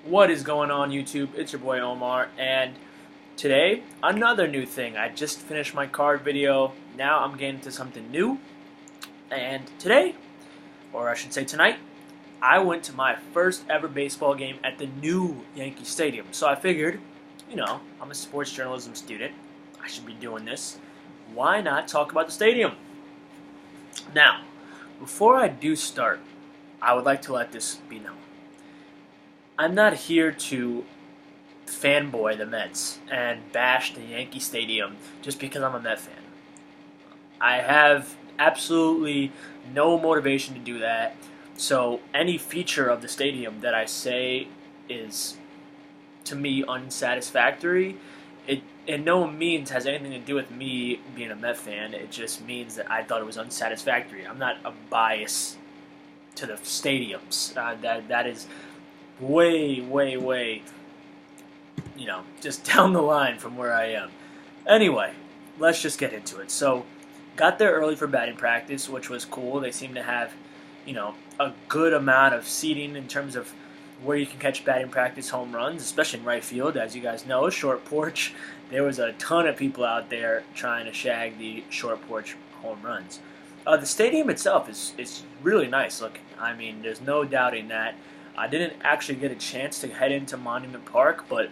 What is going on, YouTube? It's your boy Omar, and today, another new thing. I just finished my card video. Now I'm getting to something new. And today, or I should say tonight, I went to my first ever baseball game at the new Yankee Stadium. So I figured, I'm a sports journalism student. I should be doing this. Why not talk about the stadium? Now, before I do start, I would like to let this be known. I'm not here to fanboy the Mets and bash the Yankee Stadium just because I'm a Met fan. I have absolutely no motivation to do that. So any feature of the stadium that I say is, to me, unsatisfactory, it in no means has anything to do with me being a Met fan. It just means that I thought it was unsatisfactory. I'm not a bias to the stadiums. That is way, just down the line from where I am. Anyway, let's just get into it. So, got there early for batting practice, which was cool. They seem to have, a good amount of seating in terms of where you can catch batting practice home runs, especially in right field. As you guys know, short porch, there was a ton of people out there trying to shag the short porch home runs. The stadium itself is really nice looking. I mean, there's no doubting that. I didn't actually get a chance to head into Monument Park, but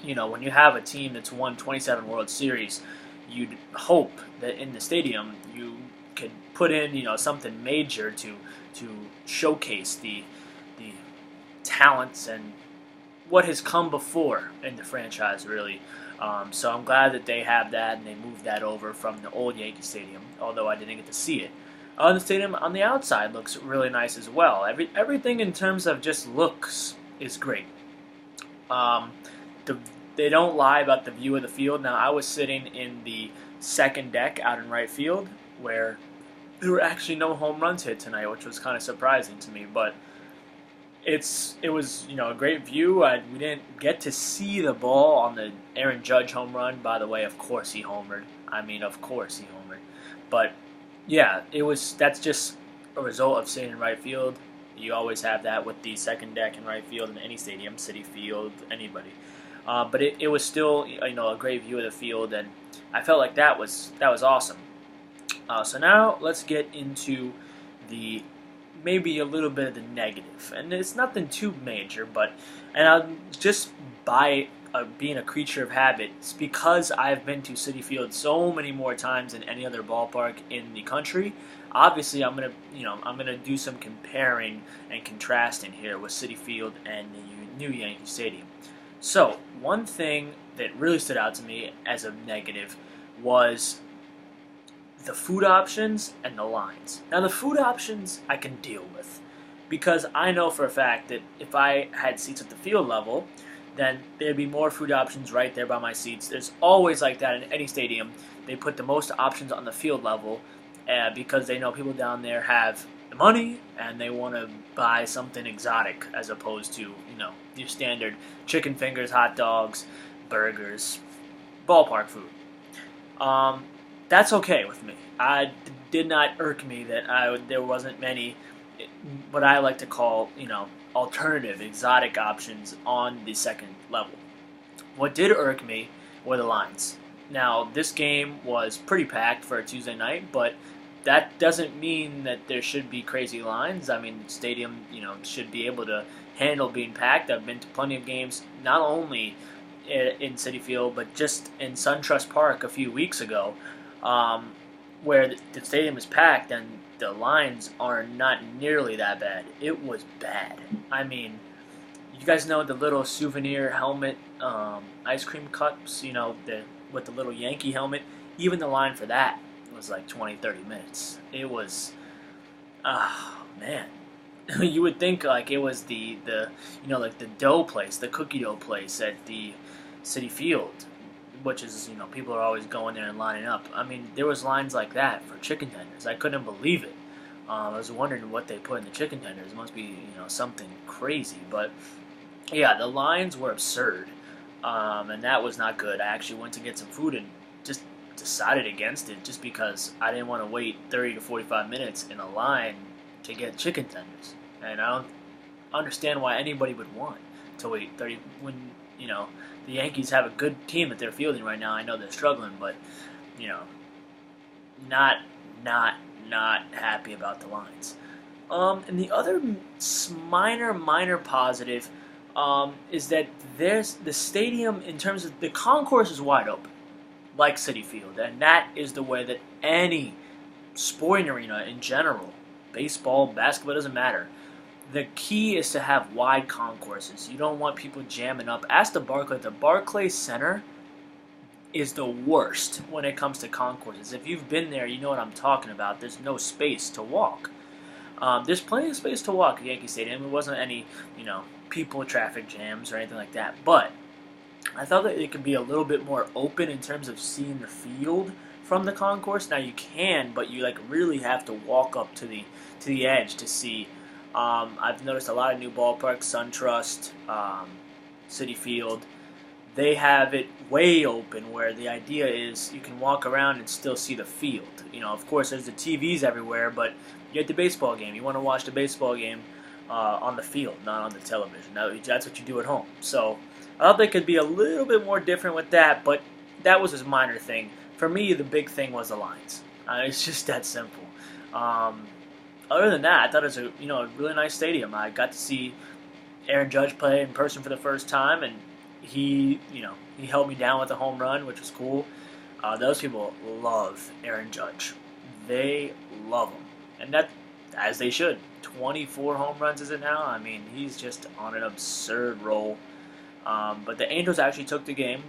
when you have a team that's won 27 World Series, you'd hope that in the stadium you could put in something major to showcase the talents and what has come before in the franchise, really. So I'm glad that they have that and they moved that over from the old Yankee Stadium, although I didn't get to see it. The stadium on the outside looks really nice as well. Everything in terms of just looks is great. They don't lie about the view of the field. Now, I was sitting in the second deck out in right field where there were actually no home runs hit tonight, which was kind of surprising to me. But it was a great view. We didn't get to see the ball on the Aaron Judge home run. By the way, of course he homered. Of course he homered. But yeah, that's just a result of sitting in right field. You always have that with the second deck in right field in any stadium, City Field, anybody. But it was still a great view of the field, and I felt like that was awesome. So now let's get into maybe a little bit of the negative, and it's nothing too major, and I'll just being a creature of habit, it's because I've been to Citi Field so many more times than any other ballpark in the country. Obviously, I'm gonna do some comparing and contrasting here with Citi Field and the new Yankee Stadium. So, one thing that really stood out to me as a negative was the food options and the lines. Now, the food options I can deal with because I know for a fact that if I had seats at the field level, then there'd be more food options right there by my seats. There's always like that in any stadium. They put the most options on the field level because they know people down there have the money and they want to buy something exotic as opposed to, your standard chicken fingers, hot dogs, burgers, ballpark food. That's okay with me. Did not irk me that there wasn't many, what I like to call, alternative, exotic options on the second level. What did irk me were the lines. Now, this game was pretty packed for a Tuesday night, but that doesn't mean that there should be crazy lines. I mean, the stadium, should be able to handle being packed. I've been to plenty of games, not only in Citi Field, but just in SunTrust Park a few weeks ago, where the stadium is packed and the lines are not nearly that bad. It was bad. I mean, you guys know the little souvenir helmet ice cream cups, with the little Yankee helmet? Even the line for that was like 20, 30 minutes. It was, man. You would think like it was the like the dough place, the cookie dough place at the Citi Field, which is, people are always going there and lining up. I mean, there was lines like that for chicken tenders. I couldn't believe it. I was wondering what they put in the chicken tenders. It must be, something crazy. But, yeah, the lines were absurd, and that was not good. I actually went to get some food and just decided against it just because I didn't want to wait 30 to 45 minutes in a line to get chicken tenders. And I don't understand why anybody would want to wait 30 when the Yankees have a good team that they're fielding right now. I know they're struggling, but you know, not not happy about the lines. And the other minor positive is that there's the stadium in terms of the concourse is wide open, like Citi Field, and that is the way that any sporting arena in general, baseball, basketball, doesn't matter. The key is to have wide concourses. You don't want people jamming up. Ask the Barclays. The Barclays Center is the worst when it comes to concourses. If you've been there, you know what I'm talking about. There's no space to walk. There's plenty of space to walk at Yankee Stadium. There wasn't any, people traffic jams or anything like that. But I thought that it could be a little bit more open in terms of seeing the field from the concourse. Now you can, but you really have to walk up to the edge to see. I've noticed a lot of new ballparks, SunTrust, Citi Field. They have it way open where the idea is you can walk around and still see the field. Of course, there's the TVs everywhere, but you're at the baseball game. You want to watch the baseball game on the field, not on the television. That's what you do at home. So I thought they could be a little bit more different with that, but that was a minor thing. For me, the big thing was the lines. It's just that simple. Other than that, I thought it was a really nice stadium. I got to see Aaron Judge play in person for the first time, and he held me down with a home run, which was cool. Those people love Aaron Judge. They love him, and that as they should. 24 home runs is it now? I mean, he's just on an absurd roll. But the Angels actually took the game.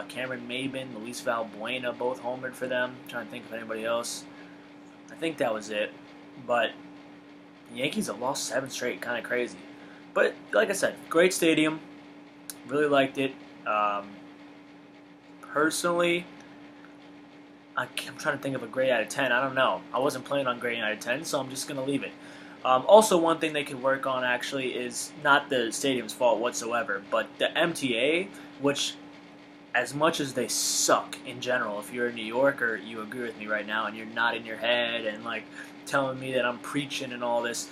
Cameron Maybin, Luis Valbuena both homered for them. I'm trying to think of anybody else. I think that was it. But the Yankees have lost 7 straight. Kind of crazy. But like I said, great stadium. Really liked it. Personally, I'm trying to think of a grade out of 10. I don't know. I wasn't planning on grading out of 10, so I'm just going to leave it. Also, one thing they could work on actually is not the stadium's fault whatsoever, but the MTA, which as much as they suck in general, if you're a New Yorker, you agree with me right now, and you're nodding your head and telling me that I'm preaching and all this.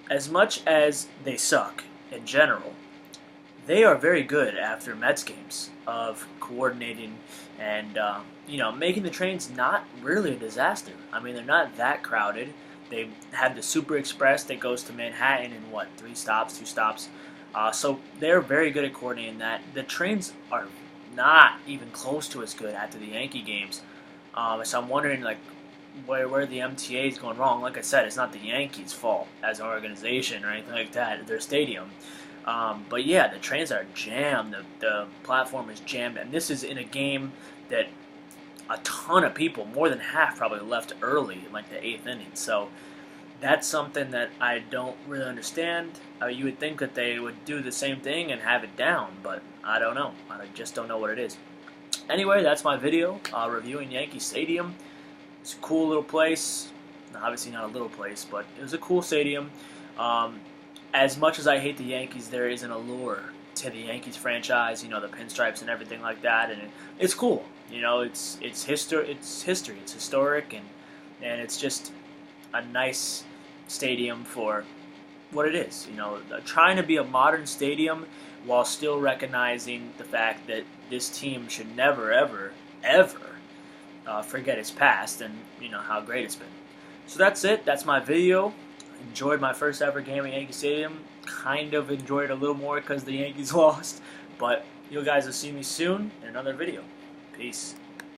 As much as they suck in general, they are very good after Mets games of coordinating and making the trains not really a disaster. I mean, they're not that crowded. They have the Super Express that goes to Manhattan in 2 stops. So they're very good at coordinating that. The trains are not even close to as good after the Yankee games. So I'm wondering where the MTA is going wrong. Like I said, it's not the Yankees' fault as an organization or anything like that. Their stadium. But yeah, the trains are jammed. The platform is jammed, and this is in a game that a ton of people, more than half, probably left early in the 8th inning. So that's something that I don't really understand. You would think that they would do the same thing and have it down, but I don't know. I just don't know what it is. Anyway, that's my video reviewing Yankee Stadium. It's a cool little place. Obviously not a little place, but it was a cool stadium. As much as I hate the Yankees, there is an allure to the Yankees franchise, the pinstripes and everything like that, and it's cool. It's history. It's historic, and it's just a nice stadium for what it is. Trying to be a modern stadium while still recognizing the fact that this team should never, ever, ever forget its past and how great it's been. So that's it. That's my video. Enjoyed my first ever game at Yankee Stadium. Kind of enjoyed it a little more because the Yankees lost. But you guys will see me soon in another video. Peace.